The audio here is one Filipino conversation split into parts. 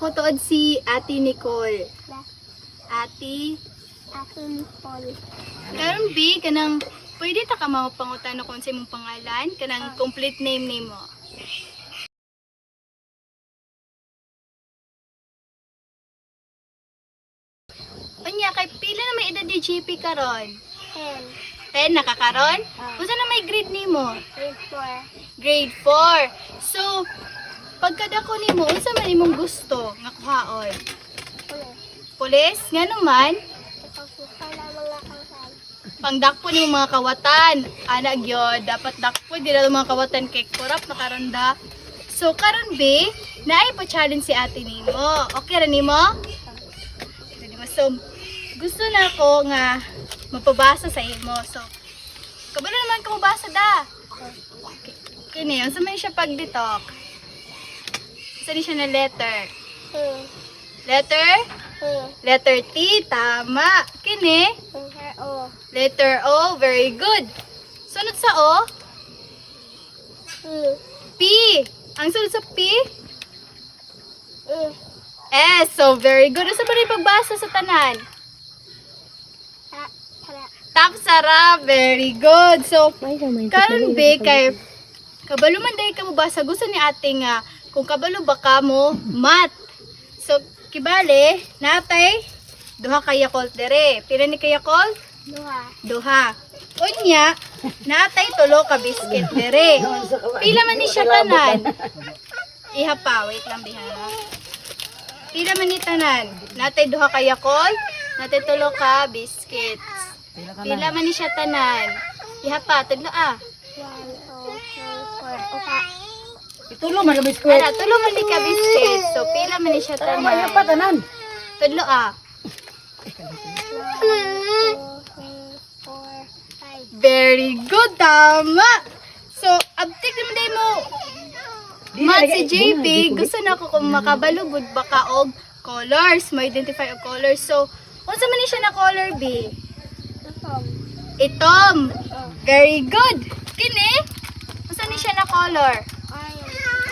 ako tuod si Ate Nicole. Ate Nicole. karon B kanang pwede ta ka mapangutan kung sa imong pangalan kanang complete name nimo. Unya kay pila na may edad ni JP karon? 10 nakakaron? Unsa na may grade nimo? Grade 4. So pagkadako nimo unsa man imong gusto nga kuhaon? Pulis? Ngano man? Pangdakpo ni mga kawatan. Ana gyud, dapat dakpo di na mga kawatan kay kurap nakaranda. So karon B, naay pa challenge si ate nimo. Okay ra nimo? So gusto na ko nga mapabasa sa imo. So kabalo naman ka mabasa da. Kini, unsa man siya pagditok? Unsa ni siya na letter? Letter? Letter T, tama. Kini? Letter O, very good. Sunod sa O? P. Ang sunod sa P? S. So, very good. Ano sa ba rin pagbasa sa tanan? Tapsara. Very good. So, karon B, kay kabalo man dahil ka mo basa. Gusto ni ate nga, kung kabalo ba ka mo, math. So, kibale, natay, duha ka Yakult dere. Pila ni ka Yakult? Duha. Unya, natay tulo ka biscuit dere. Pila man ni siya tanan? Iha pa, wait lang bihara. Pila man ni tanan? Natay duha ka Yakult, natay tulo ka biscuits. Pila man ni siya tanan? Iha pa, tudlo ah. Itulo man ka biskwit. Ana, tulo man ni ka biscuits. So pila man ni siya tanan? Tama pa tanan. Tudlo ah. Very good, tama. So, abtik naman day mo. Mat si JP, gusto na ko kung makabalubod ba ka og colors, ma-identify og colors. So, unsa man ni siya na color B? Itom. Very good. Kini? Unsa ni siya na color?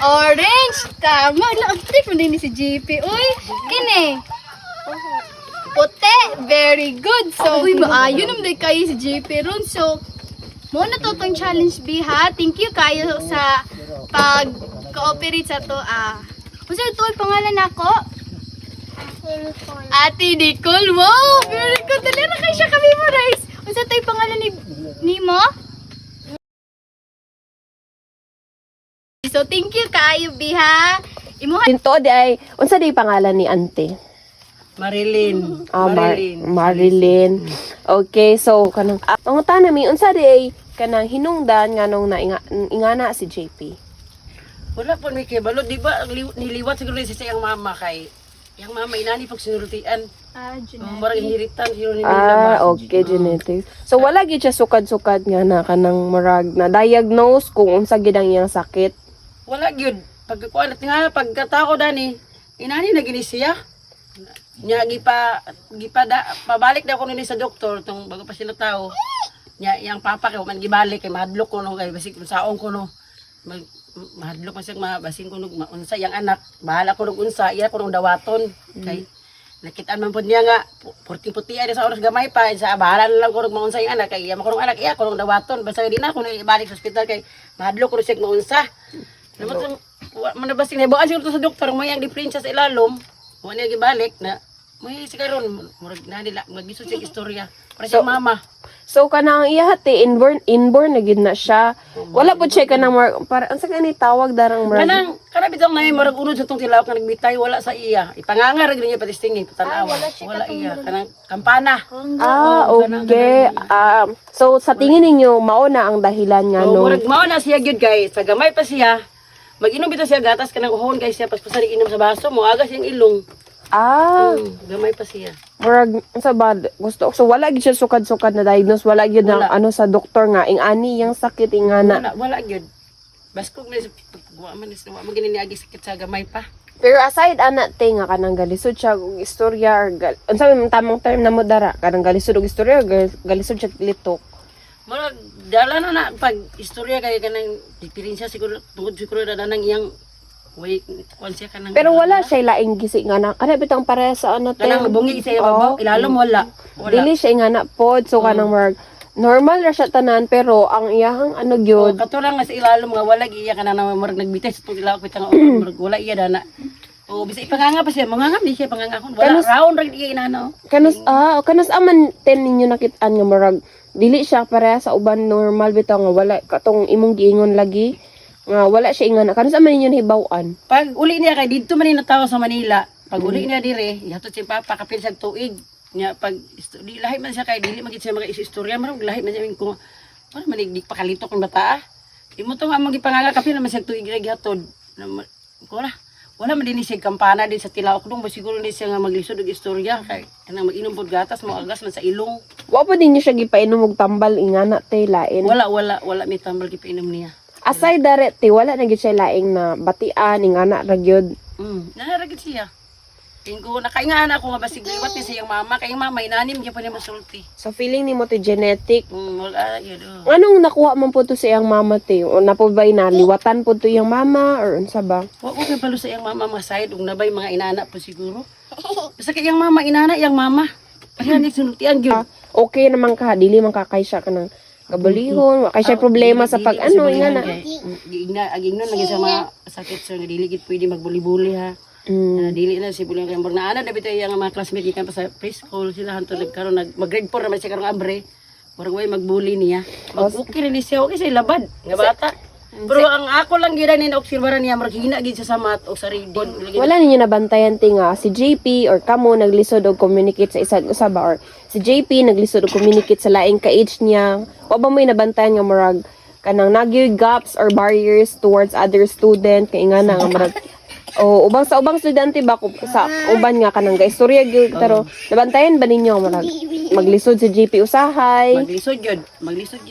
Orange. Tama. Abtik mo din ni si JP. Uy, kini? Puti. Very good. So, uy, maayo naman day kayo si JP ron. So, muna to tong challenge B ha. Thank you kayo sa pag-cooperate sa to ah. Kung saan ito pangalan ako? Ate Nicole. Wow! Very good. Dali na kayo siya ka-memorize. Kung saan ito pangalan ni mo? So, thank you kayo B ha. Dinto di ay unsa di pangalan ni Ante? Marilyn. Marilyn. Okay, so kanang pangutan nami unsa di ay kanang hinungdan nganong na ingana si JP. Wala po may kibalo, di ba niliwat siguro sa siyang mama kay yang mama inani pag sinurutian. Marang inheritan siguro ni Okay, genetics. So wala gid siya sukad-sukad nga na kanang marag na diagnose kung unsa gid ang iyang sakit. Wala gyud. Pagkuan nga pagkatao dani, inani na gini siya. Nya pabalik daw ko ni sa doktor tong bago pa sila tao. Nya yang papa kay man gibalik kay mahadlok ko no kay basig saong ko no. Mahadlok man siya mabasin ko no unsa yang anak. Bahala ko no unsa iya ko no dawaton kay nakitaan man pud niya nga puti-puti ay sa oras gamay pa sa bahala na lang ko no unsa yang anak kay iya ko no anak iya ko no dawaton basta di na ko no ibalik sa ospital kay mahadlok ko no siya unsa. Naman manabasing na buwan siguro sa doktor mo yang diferensya sa ilalom. Wala niya gibalik na may sikaron murag na nila magisod siya istorya para sa mama. So kanang iya hati inborn na gid na siya. Wala pud siya kanang para unsa kani tawag darang marag. Kanang bitong na murag unod sa tong tilawak nga nagbitay wala sa iya. Ipanganga ra gid niya patistingi patanawa. Wala iya kanang kampana. Okay. So sa tingin ninyo mao na ang dahilan nga no. Murag mao na siya gyud guys. Sa gamay pa siya. Mag-inom bitaw siya gatas kanang uhon kay siya paspasan inom sa baso mo aga siyang ilong. Gamay pa siya. Murag sa bad gusto so wala gid siya sukad-sukad na diagnose wala gid na ano sa doktor nga ingani yang sakit ingana. Wala gyud. Basko wa man gini agi sakit sa gamay pa. Pero aside ana te nga kanang galisod siya og istorya or unsa may tamang term na mo dara kanang galisod og istorya or galisod siya litok. Murag dala na pag istorya kay kanang diferensya siguro tungod siguro na nang iyang Way kuan siya kanang Pero wala siya laing gisi nga na. Kana bitang pareha sa ano te. kanang bungi siya babaw, ilalom wala. Wala. Dili siya nga na pod. So kanang marag normal ra siya tanan pero ang iyahang ano O, gyud. katurang nga sa ilalom nga wala iya kana na marag nagbitay sa tong ilawak bitang marag wala iya dana. O bisa ipanganga pa siya, manganga di siya panganga kon. Wala round ra iya inana. Kanas aman ten ninyo nakitaan nga marag dili siya pareha sa uban normal bitaw nga wala katong imong giingon lagi nga wala siya ingana. Kanas aman ninyo nahibaw-an. Pag uli niya kay dito man ni natawo sa Manila, pag uli niya dire, yato si papa kapil sa tuig. Nya pag di lahi man siya kay dili magit siya mga istorya marag lahi man siya ko. Para man di pakalitok ang bata. Imo to nga mga gipanganga kapil naman siya tuig ra gihatod. Wala man din siya kampana din sa tilaok dong, siguro ni siya nga maglisod og istorya kay kanang mag-inom pod gatas mo agas man sa ilong. Wa pa din niyo siya gipainom og tambal ingana te lain. Wala may tambal gipainom niya. Aside dare te wala na gyud siya laing na batian ingana ra gyud. Nanaragid siya. Tingko nakaingana ako nga basig liwat ni sa iyang mama, kay iyang mama inanim gyud pa niya masulti. So feeling nimo te genetic. Wala yun. Anong nakuha man po to sa iyang mama te? O napubay na liwatan po to iyang mama or unsa ba? Wa ko kay palo sa iyang mama mga side ug nabay mga inana po siguro. Basta kay iyang mama inana iyang mama. Kaya ni sunutian gyud. Okay naman ka, dili man kakay siya kanang kabalihon, wa kay siya problema sa pag ano ingana. Aging nun lagi sa mga sakit so nga dili gid pwede magbuli-buli ha. Dili na si bulang kay na na bitaw yang mga classmate ikan pa sa preschool sila hantud nagkaron mag-grade 4 naman siya karong ambre. Murag way magbuli niya. Okay rin siya, okay siya labad nga bata. Pero ang ako lang gid ni naobserbahan niya murag hina gid sa mat o sa ribbon. Wala ninyo nabantayan ti nga si JP or kamo naglisod og communicate sa isa't usa ba or si JP naglisod og communicate sa laing ka-age niya. Wa ba mo'y nabantayan nga murag kanang nagyoy gaps or barriers towards other student kay nga na nga murag o ubang sa ubang estudyante ba ko sa uban nga kanang gaistorya gyud pero nabantayan ba ninyo murag maglisod si JP usahay? Maglisod gyud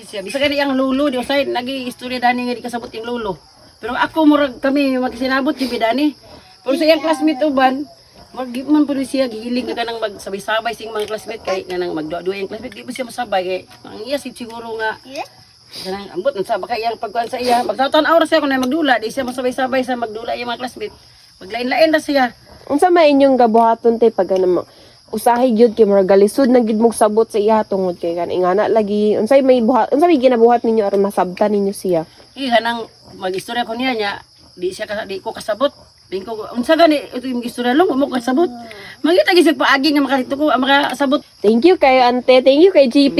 siya. Bisa kani ang lulo di usay nagi istorya dani nga di kasabot yung lulo. Pero ako murag kami magsinabot gyud dani. Pero sa iyang classmate uban man po siya gihiling ka nang magsabay-sabay sing mga classmate kay kanang magduwa-duwa yung classmate di ba siya masabay kay ang iya siguro nga kanang ambot sa baka iyang pagkuan sa iya magtataw-taw ra siya kun magdula di siya masabay-sabay sa magdula yung mga classmate. Maglain-lain na siya. Unsa may inyong gabuhaton tay pag ano usahay gyud kay murag galisod na gyud mong sabot sa iya tungod kay kan ingana lagi unsay may ginabuhat ninyo aron masabtan ninyo siya. Kanang magistorya ko niya di ko kasabot. Tingko unsa gani ito yung istorya lang mo kasabot. Mangita gisig paagi nga makadito ko makasabot. Thank you kay ante, thank you kay GP.